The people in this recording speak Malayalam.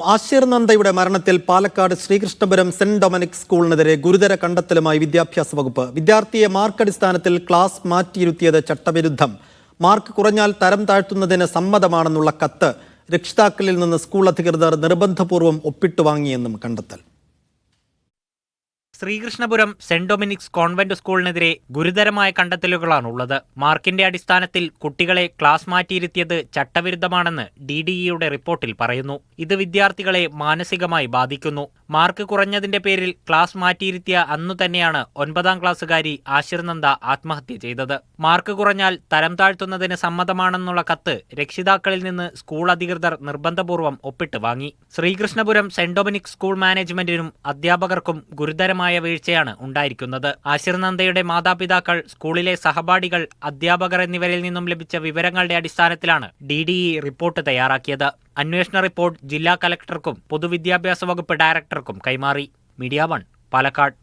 ആശിർ നന്ദയുടെ മരണത്തിൽ പാലക്കാട് ശ്രീകൃഷ്ണപുരം സെന്റ് ഡൊമിനിക് സ്കൂളിനെതിരെ ഗുരുതര കണ്ടെത്തലുമായി വിദ്യാഭ്യാസ വകുപ്പ്. വിദ്യാർത്ഥിയെ മാർക്ക് അടിസ്ഥാനത്തിൽ ക്ലാസ് മാറ്റിയിരുത്തിയത് ചട്ടവിരുദ്ധം. മാർക്ക് കുറഞ്ഞാൽ തരം താഴ്ത്തുന്നതിന് സമ്മതമാണെന്നുള്ള കത്ത് രക്ഷിതാക്കളിൽ നിന്ന് സ്കൂൾ അധികൃതർ നിർബന്ധപൂർവ്വം ഒപ്പിട്ടു വാങ്ങിയെന്നും കണ്ടെത്തൽ. ശ്രീകൃഷ്ണപുരം സെന്റ് ഡൊമിനിക്സ് കോൺവെന്റ് സ്കൂളിനെതിരെ ഗുരുതരമായ കണ്ടെത്തലുകളാണുള്ളത്. മാർക്കിന്റെ അടിസ്ഥാനത്തിൽ കുട്ടികളെ ക്ലാസ് മാറ്റിയിരുത്തിയത് ചട്ടവിരുദ്ധമാണെന്ന് DDEയുടെ റിപ്പോർട്ടിൽ പറയുന്നു. ഇത് വിദ്യാർത്ഥികളെ മാനസികമായി ബാധിക്കുന്നു. മാർക്ക് കുറഞ്ഞതിന്റെ പേരിൽ ക്ലാസ് മാറ്റിയിരുത്തിയ അന്നു തന്നെയാണ് 9ാം ക്ലാസ്സുകാരി ആശിർ നന്ദ ആത്മഹത്യ ചെയ്തത്. മാർക്ക് കുറഞ്ഞാൽ തരം താഴ്ത്തുന്നതിന് സമ്മതമാണെന്നുള്ള കത്ത് രക്ഷിതാക്കളിൽ നിന്ന് സ്കൂൾ അധികൃതർ നിർബന്ധപൂർവ്വം ഒപ്പിട്ട് വാങ്ങി. ശ്രീകൃഷ്ണപുരം സെന്റ് ഡൊമിനിക് സ്കൂൾ മാനേജ്മെന്റിനും അധ്യാപകർക്കും ഗുരുതരമായ വീഴ്ചയാണ് ഉണ്ടായിരിക്കുന്നത്. ആശിർ നന്ദയുടെ മാതാപിതാക്കൾ, സ്കൂളിലെ സഹപാഠികൾ, അധ്യാപകർ എന്നിവരിൽ നിന്നും ലഭിച്ച വിവരങ്ങളുടെ അടിസ്ഥാനത്തിലാണ് DDE റിപ്പോർട്ട് തയ്യാറാക്കിയത്. അന്വേഷണ റിപ്പോർട്ട് ജില്ലാ കലക്ടർക്കും പൊതുവിദ്യാഭ്യാസ വകുപ്പ് ഡയറക്ടർക്കും കൈമാറി. മീഡിയ 1, പാലക്കാട്.